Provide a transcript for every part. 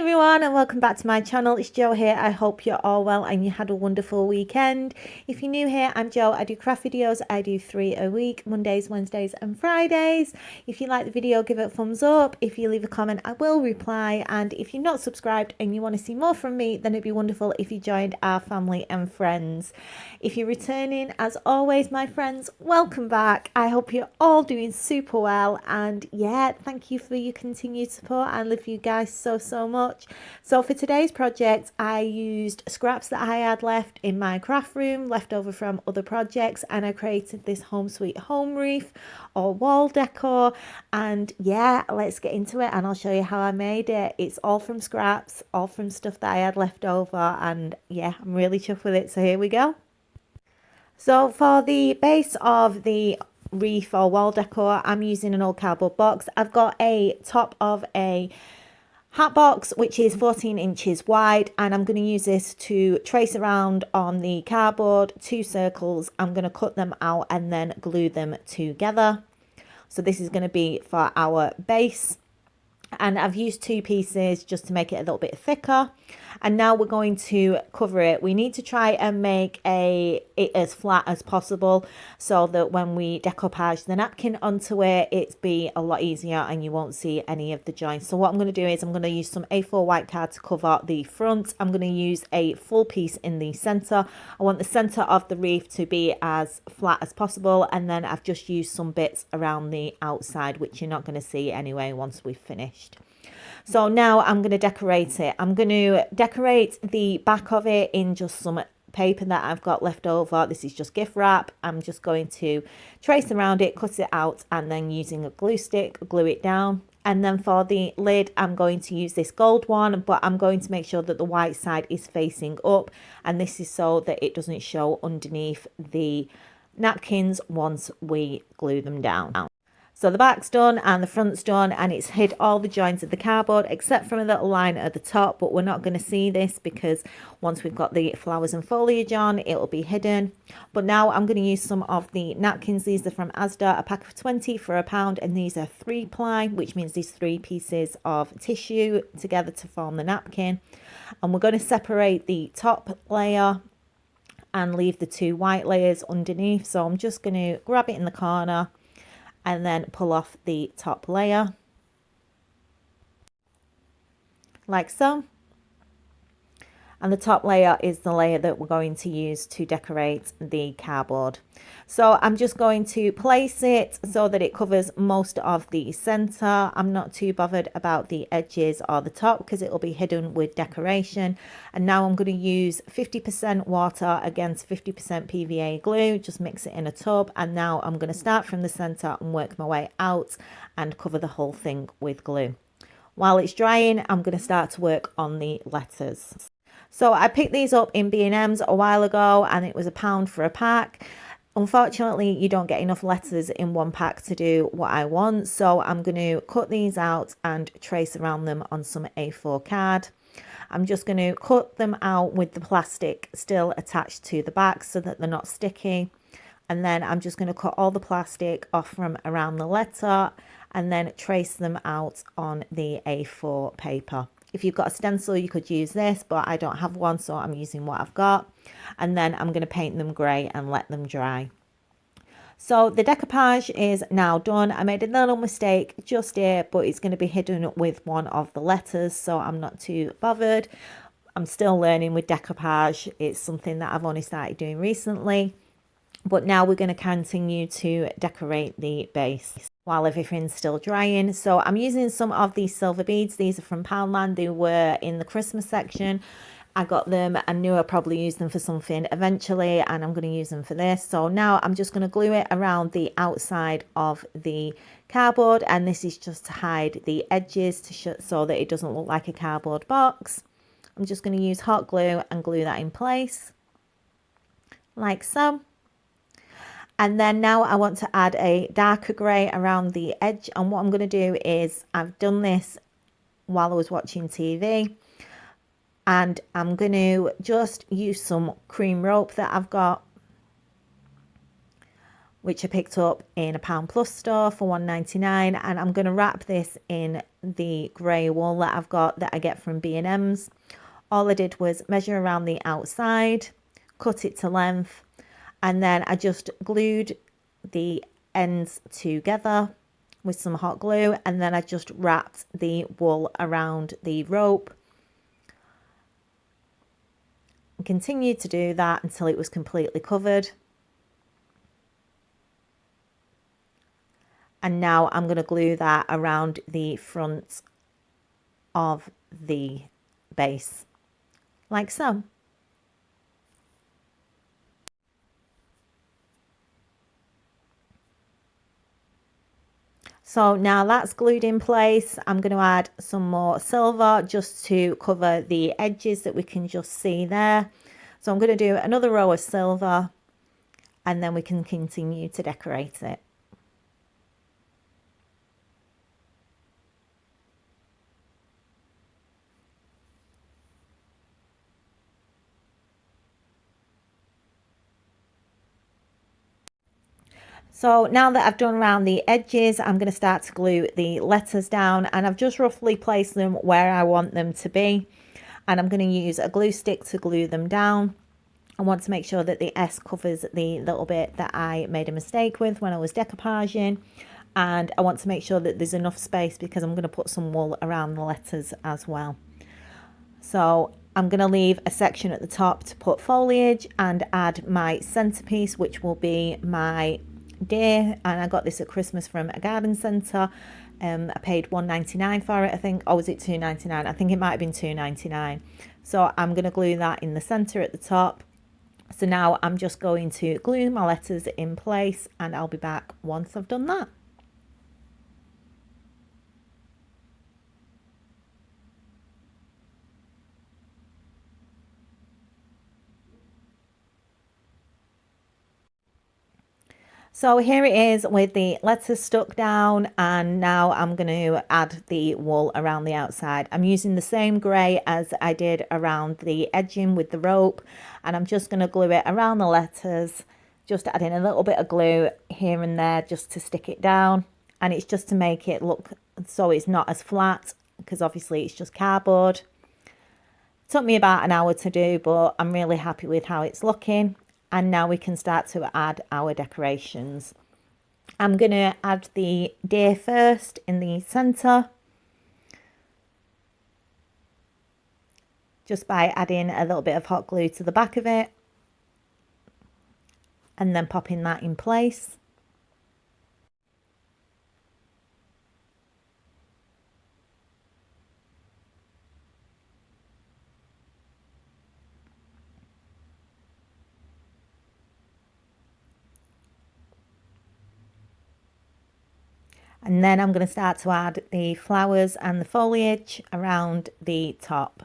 everyone, and welcome back to my channel. It's Jo here. I hope you're all well and you had a wonderful weekend. If you're new here, I'm Jo. I do craft videos. I do 3 a week, Mondays, Wednesdays and Fridays. If you like the video, give it a thumbs up. If you leave a comment, I will reply. And if you're not subscribed and you want to see more from me, then it'd be wonderful if you joined our family and friends. If you're returning, as always, my friends, welcome back. I hope you're all doing super well, and yeah, thank you for your continued support. I love you guys so much. So for today's project, I used scraps that I had left in my craft room, left over from other projects, and I created this home sweet home wreath or wall decor. And yeah, let's get into it and I'll show you how I made it. It's all from scraps, all from stuff that I had left over, and yeah, I'm really chuffed with it. So here we go. So for the base of the wreath or wall decor, I'm using an old cardboard box. I've got a top of a hat box which is 14 inches wide, and I'm going to use this to trace around on the cardboard 2 circles. I'm going to cut them out and then glue them together. So this is going to be for our base, and I've used 2 pieces just to make it a little bit thicker. And now we're going to cover it. We need to try and make it as flat as possible so that when we decoupage the napkin onto it, it's be a lot easier and you won't see any of the joints. So what I'm going to do is I'm going to use some A4 white card to cover the front. I'm going to use a full piece in the center. I want the center of the wreath to be as flat as possible, and then I've just used some bits around the outside which you're not going to see anyway once we've finished. So now I'm going to decorate it. I'm going to decorate the back of it in just some paper that I've got left over. This is just gift wrap. I'm just going to trace around it, cut it out, and then using a glue stick, glue it down. And then for the lid, I'm going to use this gold one, but I'm going to make sure that the white side is facing up. And this is so that it doesn't show underneath the napkins once we glue them down. So the back's done and the front's done, and it's hid all the joints of the cardboard except from a little line at the top, but we're not going to see this because once we've got the flowers and foliage on, it'll be hidden. But now I'm going to use some of the napkins. These are from Asda, a pack of 20 for £1, and these are 3 ply, which means these 3 pieces of tissue together to form the napkin. And we're going to separate the top layer and leave the 2 white layers underneath. So I'm just going to grab it in the corner and then pull off the top layer like so. And the top layer is the layer that we're going to use to decorate the cardboard. So I'm just going to place it so that it covers most of the center. I'm not too bothered about the edges or the top because it will be hidden with decoration. And now I'm going to use 50% water against 50% PVA glue. Just mix it in a tub. And now I'm going to start from the center and work my way out and cover the whole thing with glue. While it's drying, I'm going to start to work on the letters. So I picked these up in B&M's a while ago, and it was £1 for a pack. Unfortunately, you don't get enough letters in one pack to do what I want. So I'm going to cut these out and trace around them on some A4 card. I'm just going to cut them out with the plastic still attached to the back so that they're not sticky. And then I'm just going to cut all the plastic off from around the letter and then trace them out on the A4 paper. If you've got a stencil, you could use this, but I don't have one, so I'm using what I've got. And then I'm going to paint them grey and let them dry. So the decoupage is now done. I made a little mistake just here, but it's going to be hidden with one of the letters, so I'm not too bothered. I'm still learning with decoupage. It's something that I've only started doing recently. But now we're going to continue to decorate the base while everything's still drying. So I'm using some of these silver beads. These are from Poundland. They were in the Christmas section. I got them and knew I'd probably use them for something eventually, and I'm going to use them for this. So now I'm just going to glue it around the outside of the cardboard, and this is just to hide the edges so that it doesn't look like a cardboard box. I'm just going to use hot glue and glue that in place like so. And then now I want to add a darker grey around the edge. And what I'm going to do is, I've done this while I was watching TV. And I'm going to just use some cream rope that I've got, which I picked up in a £1+ store for £1.99. And I'm going to wrap this in the grey wool that I've got that I get from B&M's. All I did was measure around the outside, cut it to length, and then I just glued the ends together with some hot glue, and then I just wrapped the wool around the rope and continued to do that until it was completely covered. And now I'm going to glue that around the front of the base, like so. So now that's glued in place. I'm going to add some more silver just to cover the edges that we can just see there. So I'm going to do another row of silver, and then we can continue to decorate it. So now that I've done around the edges, I'm going to start to glue the letters down, and I've just roughly placed them where I want them to be. And I'm going to use a glue stick to glue them down. I want to make sure that the S covers the little bit that I made a mistake with when I was decoupaging. And I want to make sure that there's enough space because I'm going to put some wool around the letters as well. So I'm going to leave a section at the top to put foliage and add my centerpiece, which will be my deer. And I got this at Christmas from a garden centre. I paid $1.99 for it, I think. Or was it $2.99? I think it might have been $2.99. So I'm going to glue that in the centre at the top. So now I'm just going to glue my letters in place, and I'll be back once I've done that. So here it is with the letters stuck down, and now I'm going to add the wool around the outside. I'm using the same grey as I did around the edging with the rope, and I'm just going to glue it around the letters, just adding a little bit of glue here and there just to stick it down. And it's just to make it look so it's not as flat, because obviously it's just cardboard. It took me about an hour to do, but I'm really happy with how it's looking. And now we can start to add our decorations. I'm going to add the deer first in the centre, just by adding a little bit of hot glue to the back of it and then popping that in place. And then I'm going to start to add the flowers and the foliage around the top.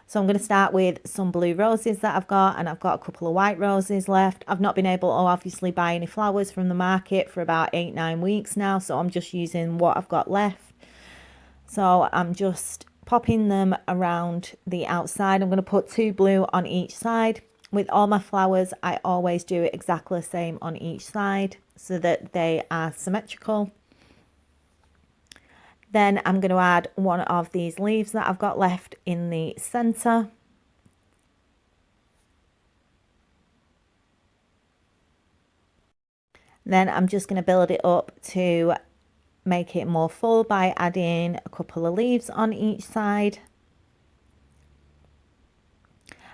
So I'm going to start with some blue roses that I've got, and I've got a couple of white roses left. I've not been able to obviously buy any flowers from the market for about 8-9 weeks now, so I'm just using what I've got left. So I'm just popping them around the outside. I'm going to put 2 blue on each side. With all my flowers, I always do it exactly the same on each side so that they are symmetrical. Then I'm going to add one of these leaves that I've got left in the centre. Then I'm just going to build it up to make it more full by adding a couple of leaves on each side.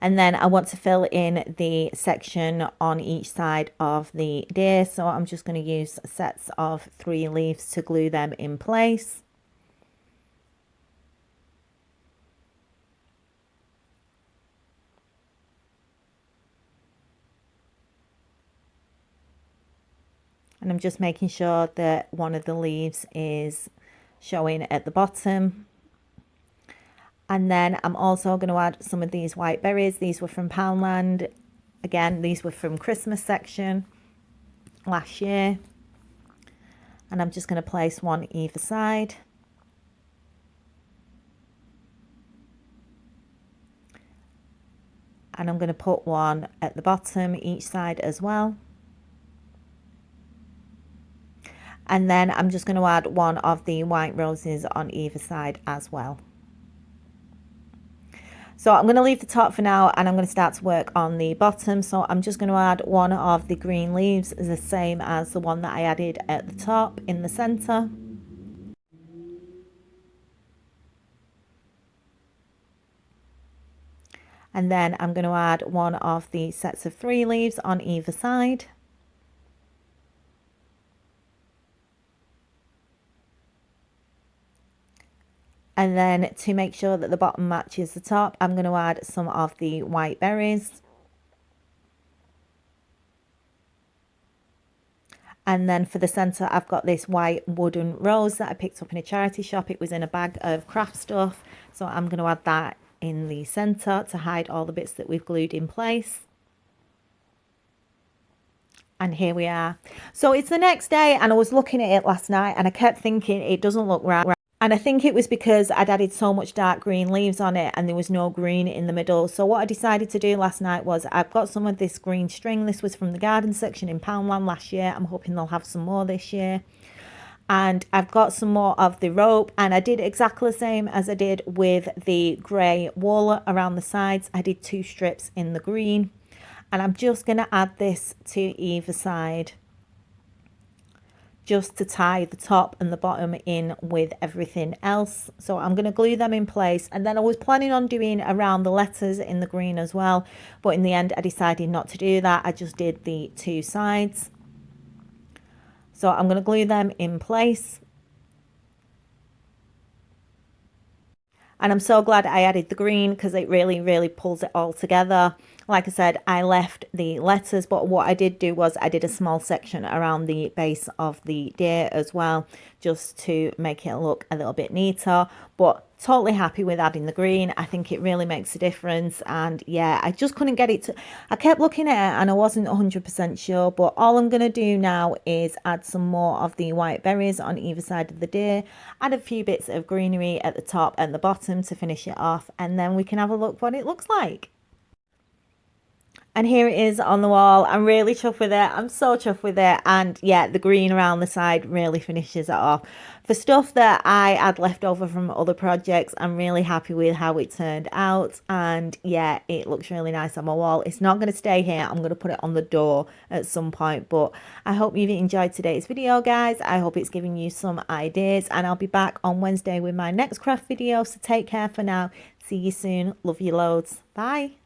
And then I want to fill in the section on each side of the deer. So I'm just going to use sets of 3 leaves to glue them in place. And I'm just making sure that one of the leaves is showing at the bottom. And then I'm also going to add some of these white berries. These were from Poundland. Again, these were from Christmas section last year. And I'm just going to place one either side. And I'm going to put one at the bottom each side as well. And then I'm just going to add one of the white roses on either side as well. So I'm going to leave the top for now, and I'm going to start to work on the bottom. So I'm just going to add one of the green leaves, the same as the one that I added at the top in the center. And then I'm going to add one of the sets of 3 leaves on either side. And then to make sure that the bottom matches the top, I'm going to add some of the white berries. And then for the centre, I've got this white wooden rose that I picked up in a charity shop. It was in a bag of craft stuff. So I'm going to add that in the centre to hide all the bits that we've glued in place. And here we are. So it's the next day, and I was looking at it last night and I kept thinking it doesn't look right. And I think it was because I'd added so much dark green leaves on it and there was no green in the middle. So what I decided to do last night was I've got some of this green string. This was from the garden section in Poundland last year. I'm hoping they'll have some more this year. And I've got some more of the rope, and I did exactly the same as I did with the grey wool around the sides. I did 2 strips in the green, and I'm just going to add this to either side, just to tie the top and the bottom in with everything else. So I'm going to glue them in place, and then I was planning on doing around the letters in the green as well, but in the end I decided not to do that. I just did the 2 sides. So I'm going to glue them in place. And I'm so glad I added the green because it really pulls it all together. Like I said, I left the letters, but what I did do was I did a small section around the base of the deer as well, just to make it look a little bit neater. But totally happy with adding the green. I think it really makes a difference. And yeah, I just couldn't get it to, I kept looking at it and I wasn't 100% sure, but all I'm going to do now is add some more of the white berries on either side of the deer, add a few bits of greenery at the top and the bottom to finish it off, and then we can have a look what it looks like. And here it is on the wall. I'm really chuffed with it. I'm so chuffed with it. And yeah, the green around the side really finishes it off. For stuff that I had left over from other projects, I'm really happy with how it turned out. And yeah, it looks really nice on my wall. It's not going to stay here. I'm going to put it on the door at some point. But I hope you've enjoyed today's video, guys. I hope it's giving you some ideas. And I'll be back on Wednesday with my next craft video. So take care for now. See you soon. Love you loads. Bye.